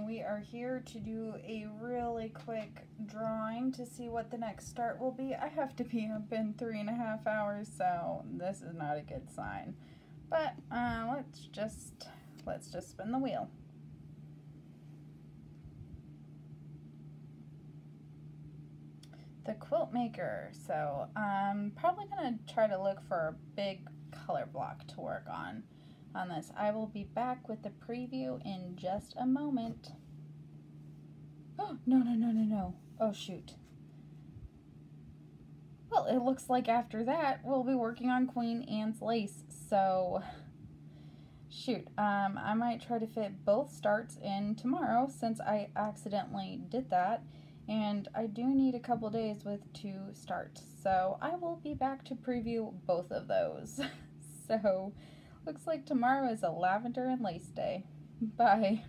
We are here to do a really quick drawing to see what the next start will be. I have to be up in 3.5 hours, so this is not a good sign. But let's just spin the wheel. The quilt maker. So I'm probably gonna try to look for a big color block to work on this. I will be back with the preview in just a moment. Oh, no. Oh, shoot. Well, it looks like after that, we'll be working on Queen Anne's lace. So, shoot. I might try to fit both starts in tomorrow since I accidentally did that. And I do need a couple days with 2 starts. So, I will be back to preview both of those. So, looks like tomorrow is a lavender and lace day. Bye.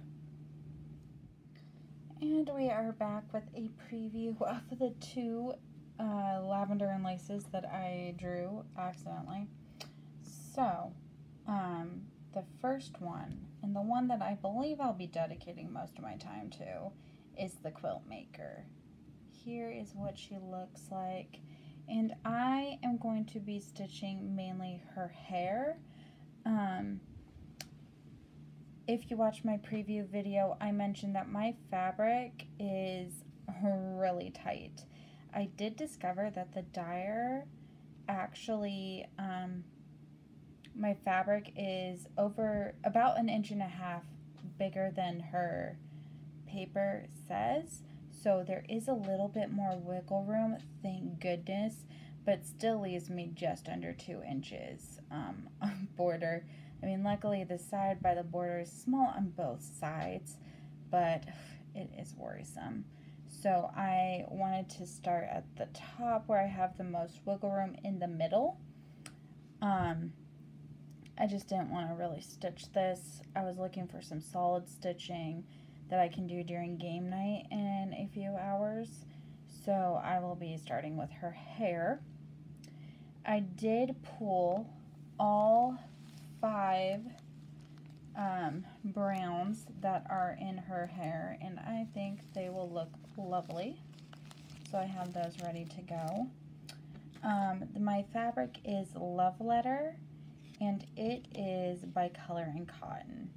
And we are back with a preview of the 2 lavender and laces that I drew accidentally. So, the first one, and the one that I believe I'll be dedicating most of my time to, is the quilt maker. Here is what she looks like. And I am going to be stitching mainly her hair. If you watch my preview video, I mentioned that my fabric is really tight. I did discover that the dyer actually, my fabric is over about 1.5 inches bigger than her paper says. So there is a little bit more wiggle room, thank goodness, but still leaves me just under 2 inches on border. I mean, luckily the side by the border is small on both sides, but it is worrisome. So I wanted to start at the top where I have the most wiggle room in the middle. I just didn't want to really stitch this. I was looking for some solid stitching that I can do during game night in a few hours. So I will be starting with her hair. I did pull all 5 browns that are in her hair, and I think they will look lovely. So I have those ready to go. My fabric is Love Letter, and it is by Color and Cotton.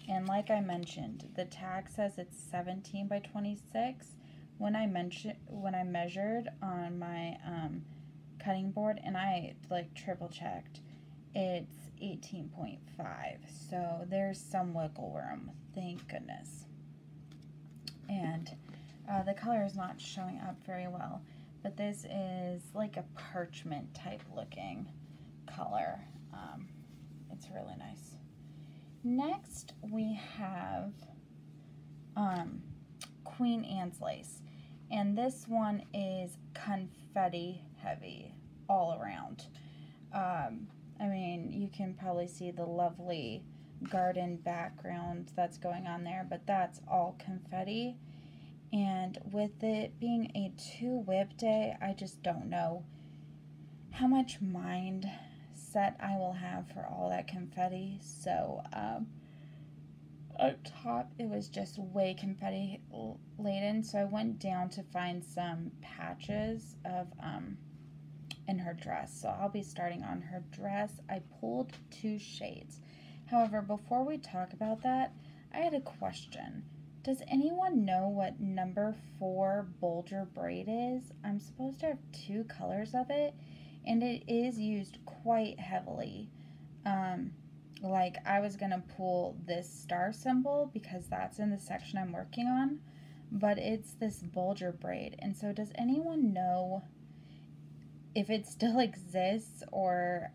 And like I mentioned, the tag says it's 17 by 26. When I measured on my cutting board, and I like triple checked, it's 18.5. So there's some wiggle room, thank goodness. And the color is not showing up very well, but this is like a parchment type looking color. It's really nice. Next we have Queen Anne's lace, and this one is confetti heavy all around. I mean, you can probably see the lovely garden background that's going on there, but that's all confetti. And with it being a 2 whip day, I just don't know how much mind set I will have for all that confetti. So up top it was just way confetti laden, so I went down to find some patches of in her dress. So I'll be starting on her dress. I pulled 2 shades. However, before we talk about that, I had a question. Does anyone know what number 4 Bulger braid is? I'm supposed to have 2 colors of it, and it is used quite heavily. Like, I was gonna pull this star symbol because that's in the section I'm working on, but it's this Bulger braid. And so does anyone know if it still exists, or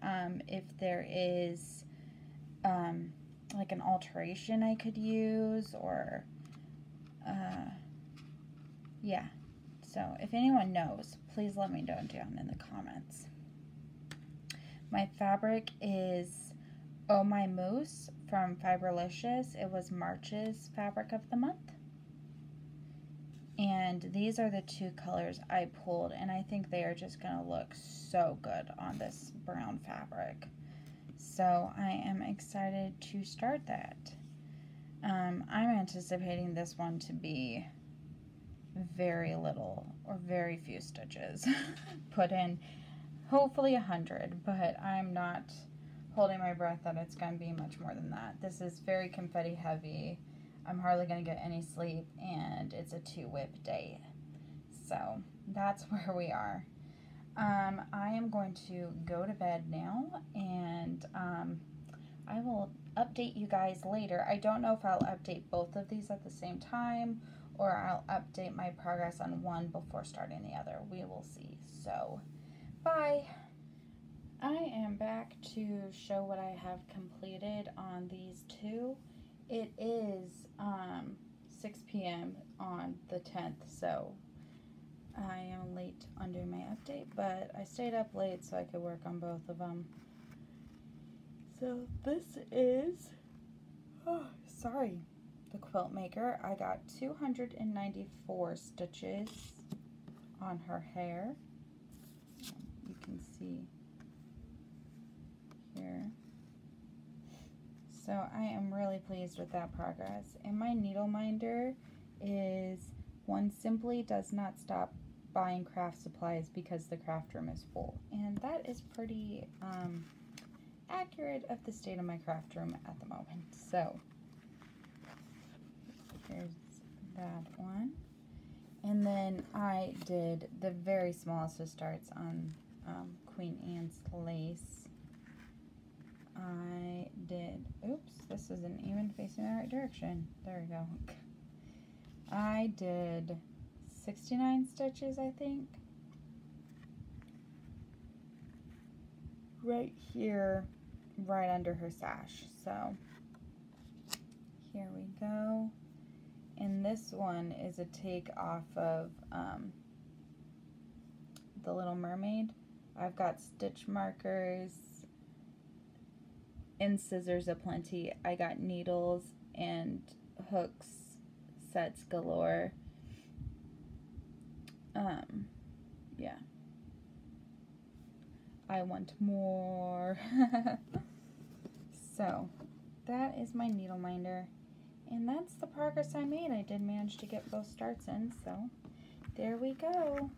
if there is like an alteration I could use, or yeah. So if anyone knows, please let me know down in the comments. My fabric is Oh My Mousse from Fiberlicious. It was March's fabric of the month. And these are the 2 colors I pulled, and I think they are just going to look so good on this brown fabric. So I am excited to start that. I'm anticipating this one to be very little or very few stitches put in, hopefully 100, but I'm not holding my breath that it's going to be much more than that. This is very confetti heavy. I'm hardly going to get any sleep, and it's a 2-whip day. So that's where we are. I am going to go to bed now, and I will update you guys later. I don't know if I'll update both of these at the same time, or I'll update my progress on one before starting the other. We will see. So, bye. I am back to show what I have completed on these two. It is 6 p.m. on the 10th, so I am late on doing my update, but I stayed up late so I could work on both of them. So this is, the quilt maker. I got 294 stitches on her hair. You can see here. So I am really pleased with that progress. And my needle minder is one simply does not stop buying craft supplies because the craft room is full. And that is pretty accurate of the state of my craft room at the moment. So here's that one. And then I did the very smallest of starts on Queen Anne's lace. I did, oops, this isn't even facing the right direction. There we go. I did 69 stitches, I think. Right here, right under her sash. So here we go. And this one is a take off of The Little Mermaid. I've got stitch markers and scissors aplenty. I got needles and hooks, sets galore. Yeah. I want more. So, that is my needle minder. And that's the progress I made. I did manage to get both starts in, so there we go.